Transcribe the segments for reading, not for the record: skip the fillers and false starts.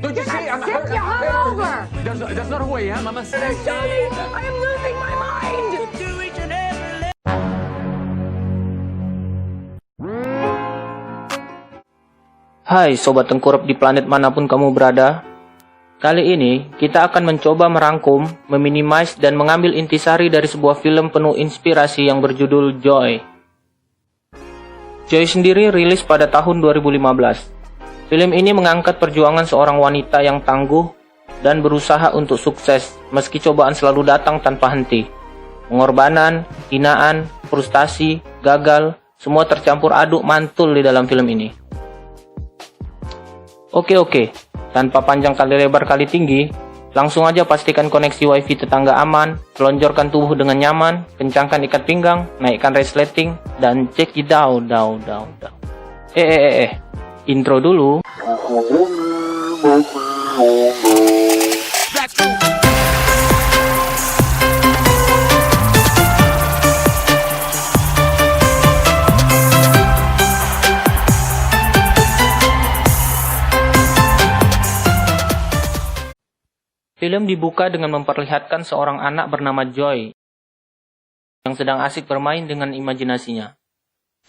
Don't you see? I'm Sick, you're hungover. That's not who I am. I'm a Johnny, I am losing my mind. Hai Sobat Tengkurap di planet manapun kamu berada. Kali ini kita akan mencoba merangkum, meminimize, dan mengambil intisari dari sebuah film penuh inspirasi yang berjudul Joy. Joy sendiri rilis pada tahun 2015. Film ini mengangkat perjuangan seorang wanita yang tangguh dan berusaha untuk sukses meski cobaan selalu datang tanpa henti. Pengorbanan, hinaan, frustasi, gagal, semua tercampur aduk mantul di dalam film ini. Oke, tanpa panjang kali lebar kali tinggi, langsung aja pastikan koneksi wifi tetangga aman, selonjorkan tubuh dengan nyaman, kencangkan ikat pinggang, naikkan resleting, dan check it out. Intro dulu. Film dibuka dengan memperlihatkan seorang anak bernama Joy yang sedang asik bermain dengan imajinasinya.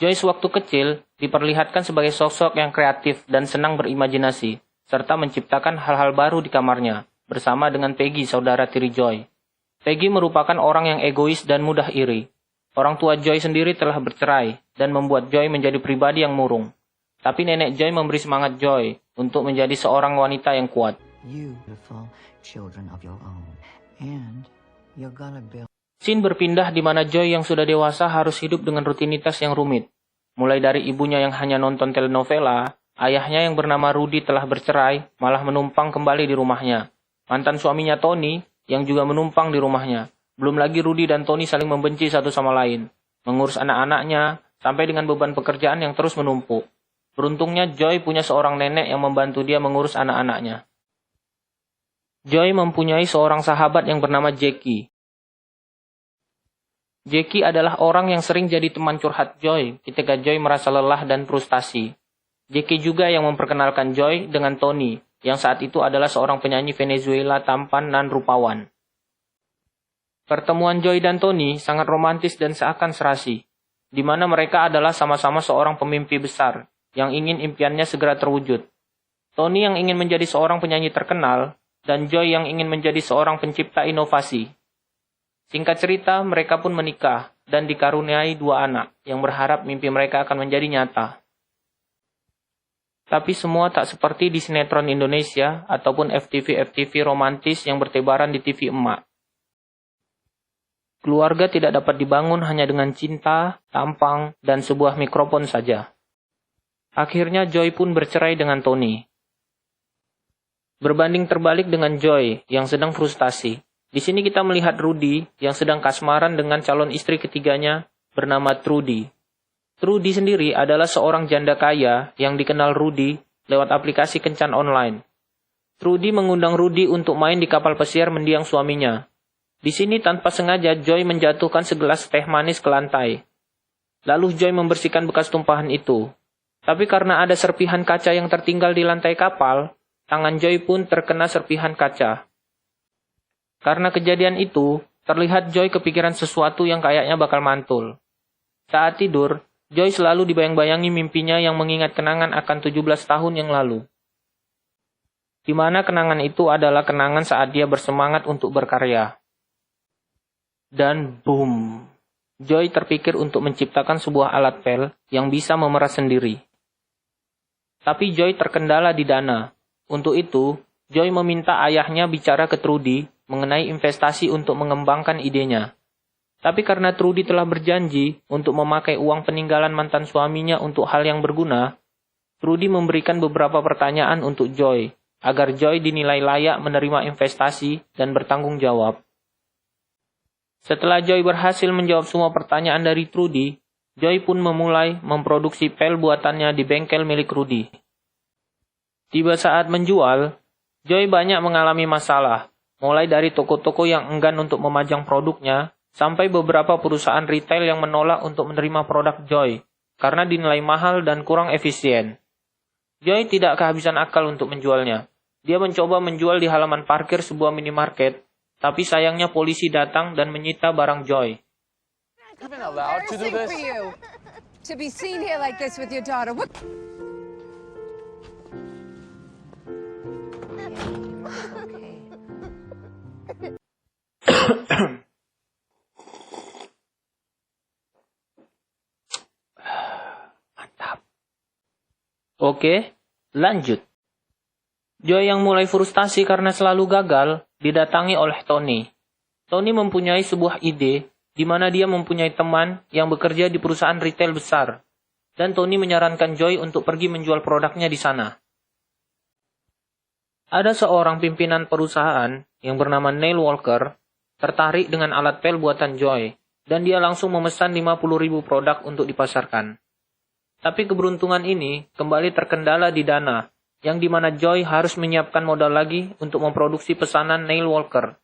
Joy sewaktu kecil diperlihatkan sebagai sosok yang kreatif dan senang berimajinasi, serta menciptakan hal-hal baru di kamarnya, bersama dengan Peggy, saudara tiri Joy. Peggy merupakan orang yang egois dan mudah iri. Orang tua Joy sendiri telah bercerai, dan membuat Joy menjadi pribadi yang murung. Tapi nenek Joy memberi semangat Joy untuk menjadi seorang wanita yang kuat. Children of your own, and you're gonna build. Scene berpindah di mana Joy yang sudah dewasa harus hidup dengan rutinitas yang rumit. Mulai dari ibunya yang hanya nonton telenovela, ayahnya yang bernama Rudy telah bercerai, malah menumpang kembali di rumahnya. Mantan suaminya Tony yang juga menumpang di rumahnya. Belum lagi Rudy dan Tony saling membenci satu sama lain. Mengurus anak-anaknya, sampai dengan beban pekerjaan yang terus menumpuk. Beruntungnya Joy punya seorang nenek yang membantu dia mengurus anak-anaknya. Joy mempunyai seorang sahabat yang bernama Jackie. Jackie adalah orang yang sering jadi teman curhat Joy ketika Joy merasa lelah dan frustasi. Jackie juga yang memperkenalkan Joy dengan Tony, yang saat itu adalah seorang penyanyi Venezuela tampan dan rupawan. Pertemuan Joy dan Tony sangat romantis dan seakan serasi, di mana mereka adalah sama-sama seorang pemimpi besar yang ingin impiannya segera terwujud. Tony yang ingin menjadi seorang penyanyi terkenal, dan Joy yang ingin menjadi seorang pencipta inovasi. Singkat cerita, mereka pun menikah dan dikaruniai 2 anak yang berharap mimpi mereka akan menjadi nyata. Tapi semua tak seperti di sinetron Indonesia ataupun FTV romantis yang bertebaran di TV emak. Keluarga tidak dapat dibangun hanya dengan cinta, tampang, dan sebuah mikrofon saja. Akhirnya Joy pun bercerai dengan Tony. Berbanding terbalik dengan Joy yang sedang frustasi. Di sini kita melihat Rudy yang sedang kasmaran dengan calon istri ketiganya bernama Trudy. Trudy sendiri adalah seorang janda kaya yang dikenal Rudy lewat aplikasi kencan online. Trudy mengundang Rudy untuk main di kapal pesiar mendiang suaminya. Di sini tanpa sengaja Joy menjatuhkan segelas teh manis ke lantai. Lalu Joy membersihkan bekas tumpahan itu. Tapi karena ada serpihan kaca yang tertinggal di lantai kapal, tangan Joy pun terkena serpihan kaca. Karena kejadian itu, terlihat Joy kepikiran sesuatu yang kayaknya bakal mantul. Saat tidur, Joy selalu dibayang-bayangi mimpinya yang mengingat kenangan akan 17 tahun yang lalu. Di mana kenangan itu adalah kenangan saat dia bersemangat untuk berkarya. Dan boom, Joy terpikir untuk menciptakan sebuah alat pel yang bisa memeras sendiri. Tapi Joy terkendala di dana. Untuk itu, Joy meminta ayahnya bicara ke Trudy mengenai investasi untuk mengembangkan idenya. Tapi karena Trudy telah berjanji untuk memakai uang peninggalan mantan suaminya untuk hal yang berguna, Trudy memberikan beberapa pertanyaan untuk Joy, agar Joy dinilai layak menerima investasi dan bertanggung jawab. Setelah Joy berhasil menjawab semua pertanyaan dari Trudy, Joy pun memulai memproduksi pel buatannya di bengkel milik Rudy. Tiba saat menjual, Joy banyak mengalami masalah, mulai dari toko-toko yang enggan untuk memajang produknya, sampai beberapa perusahaan retail yang menolak untuk menerima produk Joy, karena dinilai mahal dan kurang efisien. Joy tidak kehabisan akal untuk menjualnya. Dia mencoba menjual di halaman parkir sebuah minimarket, tapi sayangnya polisi datang dan menyita barang Joy. You've been allowed to do Embarrassing this? for you to be seen here like this with your daughter. What? Oke, lanjut. Joy yang mulai frustasi karena selalu gagal, didatangi oleh Tony. Tony mempunyai sebuah ide, di mana dia mempunyai teman yang bekerja di perusahaan retail besar. Dan Tony menyarankan Joy untuk pergi menjual produknya di sana. Ada seorang pimpinan perusahaan yang bernama Neil Walker, tertarik dengan alat pel buatan Joy, dan dia langsung memesan 50.000 produk untuk dipasarkan. Tapi keberuntungan ini kembali terkendala di dana, yang dimana Joy harus menyiapkan modal lagi untuk memproduksi pesanan Neil Walker.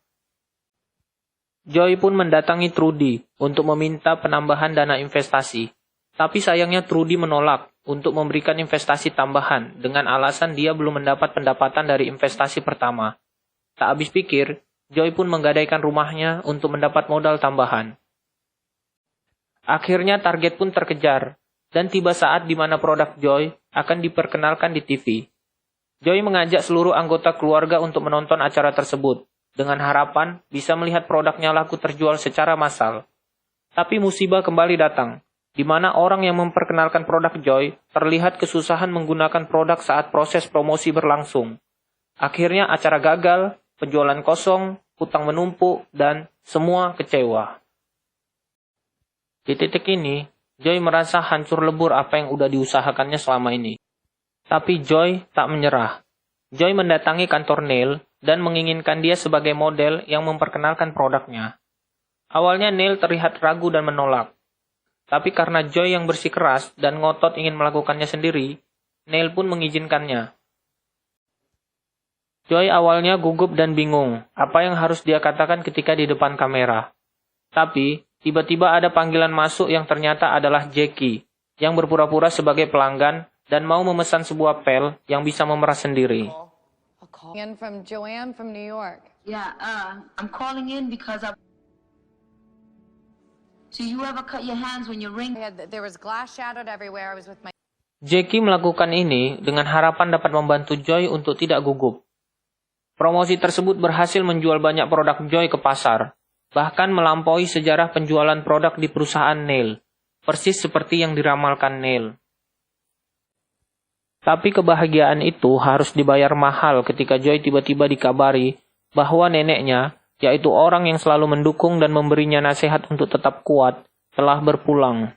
Joy pun mendatangi Trudy untuk meminta penambahan dana investasi, tapi sayangnya Trudy menolak untuk memberikan investasi tambahan dengan alasan dia belum mendapat pendapatan dari investasi pertama. Tak habis pikir, Joy pun menggadaikan rumahnya untuk mendapat modal tambahan. Akhirnya target pun terkejar, dan tiba saat di mana produk Joy akan diperkenalkan di TV. Joy mengajak seluruh anggota keluarga untuk menonton acara tersebut, dengan harapan bisa melihat produknya laku terjual secara massal. Tapi musibah kembali datang, di mana orang yang memperkenalkan produk Joy terlihat kesusahan menggunakan produk saat proses promosi berlangsung. Akhirnya acara gagal, penjualan kosong, hutang menumpuk, dan semua kecewa. Di titik ini, Joy merasa hancur lebur apa yang udah diusahakannya selama ini. Tapi Joy tak menyerah. Joy mendatangi kantor Neil dan menginginkan dia sebagai model yang memperkenalkan produknya. Awalnya Neil terlihat ragu dan menolak. Tapi karena Joy yang bersikeras dan ngotot ingin melakukannya sendiri, Neil pun mengizinkannya. Joy awalnya gugup dan bingung apa yang harus dia katakan ketika di depan kamera. Tapi, tiba-tiba ada panggilan masuk yang ternyata adalah Jackie, yang berpura-pura sebagai pelanggan dan mau memesan sebuah pel yang bisa memeras sendiri. In from Joanne from New York. Yeah, I'm calling in because do you ever cut your hands when you ring? There was glass shattered everywhere. I was with my... Jackie melakukan ini dengan harapan dapat membantu Joy untuk tidak gugup. Promosi tersebut berhasil menjual banyak produk Joy ke pasar, bahkan melampaui sejarah penjualan produk di perusahaan Neil, persis seperti yang diramalkan Neil. Tapi kebahagiaan itu harus dibayar mahal ketika Joy tiba-tiba dikabari bahwa neneknya, yaitu orang yang selalu mendukung dan memberinya nasihat untuk tetap kuat, telah berpulang.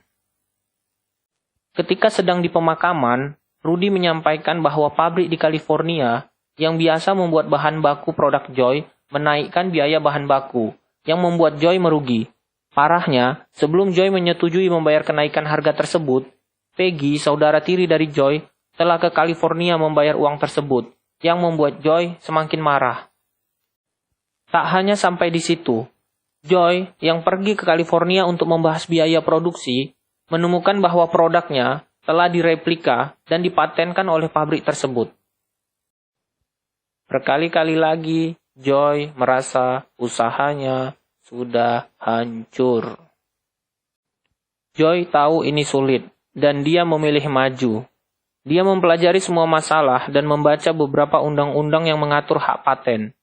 Ketika sedang di pemakaman, Rudy menyampaikan bahwa pabrik di California yang biasa membuat bahan baku produk Joy menaikkan biaya bahan baku, yang membuat Joy merugi. Parahnya, sebelum Joy menyetujui membayar kenaikan harga tersebut, Peggy, saudara tiri dari Joy, telah ke California membayar uang tersebut, yang membuat Joy semakin marah. Tak hanya sampai di situ, Joy yang pergi ke California untuk membahas biaya produksi, menemukan bahwa produknya telah direplika dan dipatenkan oleh pabrik tersebut. Berkali-kali lagi, Joy merasa usahanya sudah hancur. Joy tahu ini sulit, dan dia memilih maju. Dia mempelajari semua masalah dan membaca beberapa undang-undang yang mengatur hak paten.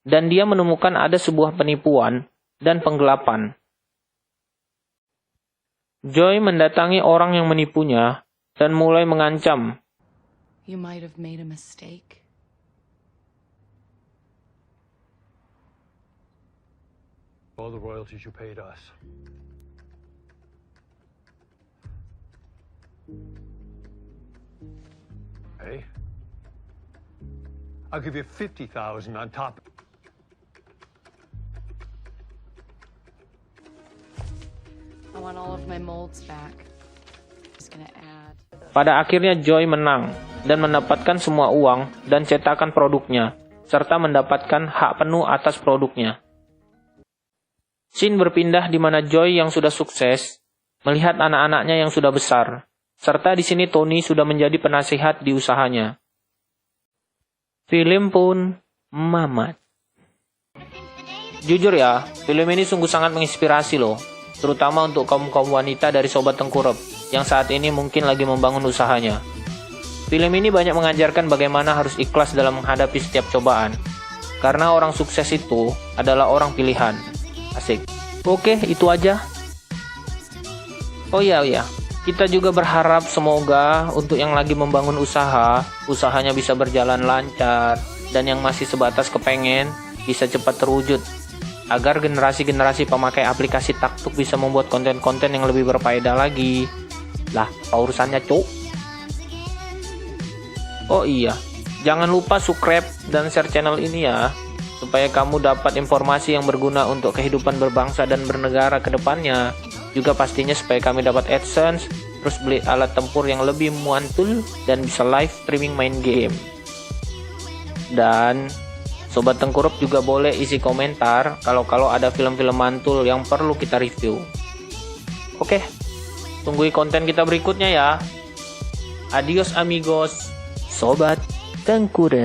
Dan dia menemukan ada sebuah penipuan dan penggelapan. Joy mendatangi orang yang menipunya dan mulai mengancam. You might have made a mistake. All the royalties you paid us. Hey? I'll give you 50,000 on top. I want all of my molds back. Just gonna add. Pada akhirnya Joy menang dan mendapatkan semua uang dan cetakan produknya, serta mendapatkan hak penuh atas produknya. Scene berpindah di mana Joy yang sudah sukses melihat anak-anaknya yang sudah besar, serta di sini Tony sudah menjadi penasihat di usahanya. Film pun mamat. Jujur ya, film ini sungguh sangat menginspirasi loh. Terutama untuk kaum-kaum wanita dari Sobat Tengkurep yang saat ini mungkin lagi membangun usahanya. Film ini banyak mengajarkan bagaimana harus ikhlas dalam menghadapi setiap cobaan. Karena orang sukses itu adalah orang pilihan. Asik. Oke, itu aja. Oh iya, kita juga berharap semoga untuk yang lagi membangun usahanya bisa berjalan lancar, dan yang masih sebatas kepengen bisa cepat terwujud, agar generasi-generasi pemakai aplikasi Taktuk bisa membuat konten-konten yang lebih berfaedah lagi. Lah, apa urusannya, cuk? Oh iya, jangan lupa subscribe dan share channel ini ya, supaya kamu dapat informasi yang berguna untuk kehidupan berbangsa dan bernegara ke depannya. Juga pastinya supaya kami dapat AdSense, terus beli alat tempur yang lebih mantul, dan bisa live streaming main game. Dan Sobat Tengkurep juga boleh isi komentar kalau ada film-film mantul yang perlu kita review. Oke, tunggu konten kita berikutnya ya. Adios amigos, Sobat Tengkurep.